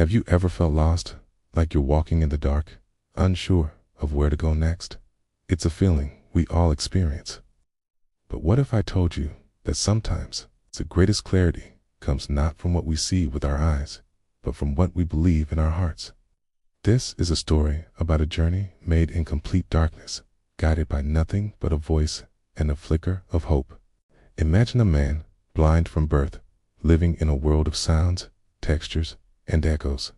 Have you ever felt lost, like you're walking in the dark, unsure of where to go next? It's a feeling we all experience. But what if I told you that sometimes the greatest clarity comes not from what we see with our eyes, but from what we believe in our hearts? This is a story about a journey made in complete darkness, guided by nothing but a voice and a flicker of hope. Imagine a man, blind from birth, living in a world of sounds, textures, and echoes.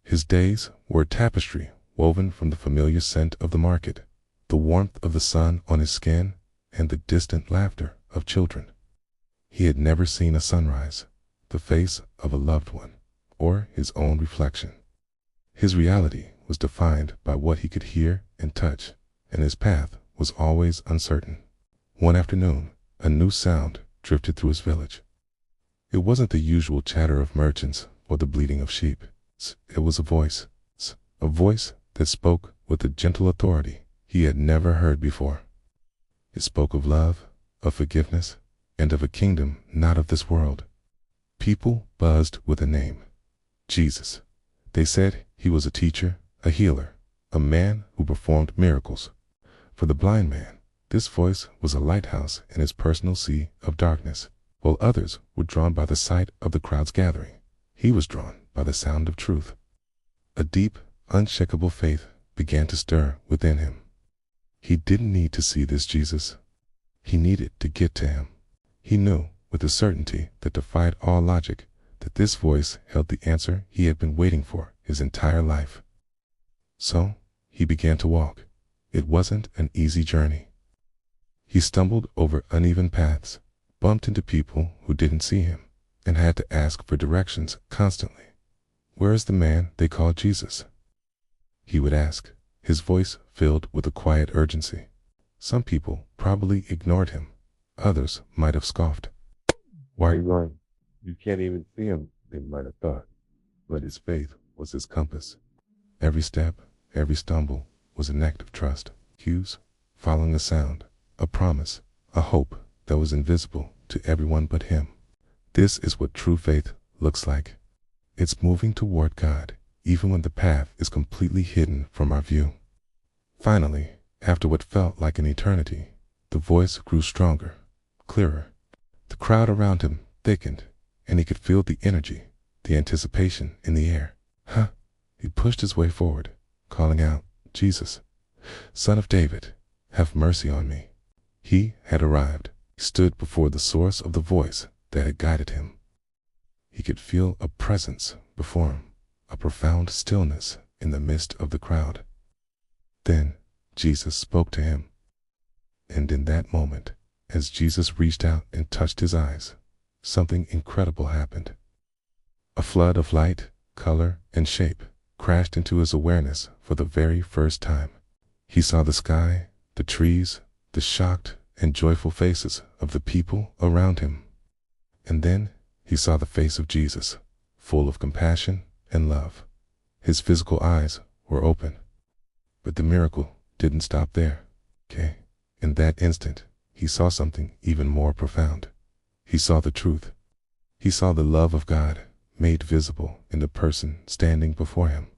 His days were a tapestry woven from the familiar scent of the market, the warmth of the sun on his skin, and the distant laughter of children. He had never seen a sunrise, the face of a loved one, or his own reflection. His reality was defined by what he could hear and touch, and his path was always uncertain. One afternoon, a new sound drifted through his village. It wasn't the usual chatter of merchants or the bleating of sheep. It was a voice that spoke with a gentle authority he had never heard before. It spoke of love, of forgiveness, and of a kingdom not of this world. People buzzed with a name: Jesus. They said he was a teacher, a healer, a man who performed miracles. For the blind man, this voice was a lighthouse in his personal sea of darkness. While others were drawn by the sight of the crowds gathering, he was drawn by the sound of truth. A deep, unshakable faith began to stir within him. He didn't need to see this Jesus. He needed to get to him. He knew with a certainty that defied all logic that this voice held the answer he had been waiting for his entire life. So he began to walk. It wasn't an easy journey. He stumbled over uneven paths, bumped into people who didn't see him, and had to ask for directions constantly. "Where is the man they call Jesus?" he would ask, his voice filled with a quiet urgency. Some people probably ignored him. Others might have scoffed. "Why are you going? You can't even see him," they might have thought. But his faith was his compass. Every step, every stumble was an act of trust. Cues, following a sound, a promise, a hope that was invisible to everyone but him. This is what true faith looks like. It's moving toward God, even when the path is completely hidden from our view. Finally, after what felt like an eternity, the voice grew stronger, clearer. The crowd around him thickened, and he could feel the energy, the anticipation in the air. He pushed his way forward, calling out, "Jesus, Son of David, have mercy on me." He had arrived. He stood before the source of the voice that had guided him. He could feel a presence before him, a profound stillness in the midst of the crowd. Then Jesus spoke to him. And in that moment, as Jesus reached out and touched his eyes, something incredible happened. A flood of light, color, and shape crashed into his awareness for the very first time. He saw the sky, the trees, the shocked and joyful faces of the people around him. And then he saw the face of Jesus, full of compassion and love. His physical eyes were open. But the miracle didn't stop there. In that instant, he saw something even more profound. He saw the truth. He saw the love of God made visible in the person standing before him.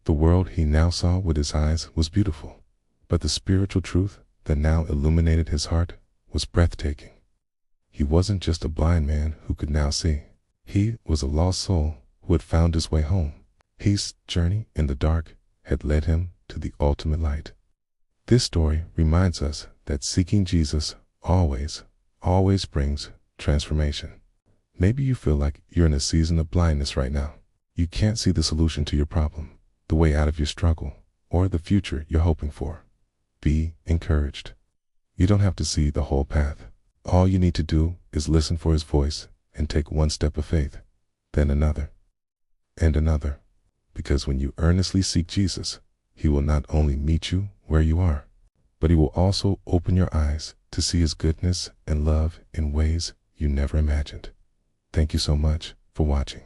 The world he now saw with his eyes was beautiful, but the spiritual truth that now illuminated his heart was breathtaking. He wasn't just a blind man who could now see. He was a lost soul who had found his way home. His journey in the dark had led him to the ultimate light. This story reminds us that seeking Jesus always brings transformation. Maybe you feel like you're in a season of blindness right now. You can't see the solution to your problem, the way out of your struggle, or the future you're hoping for. Be encouraged. You don't have to see the whole path. All you need to do is listen for his voice and take one step of faith, then another, and another. Because when you earnestly seek Jesus, he will not only meet you where you are, but he will also open your eyes to see his goodness and love in ways you never imagined. Thank you so much for watching.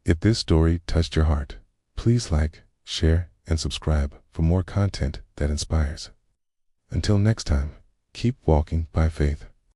If this story touched your heart, please like, share, and subscribe for more content that inspires. Until next time, keep walking by faith.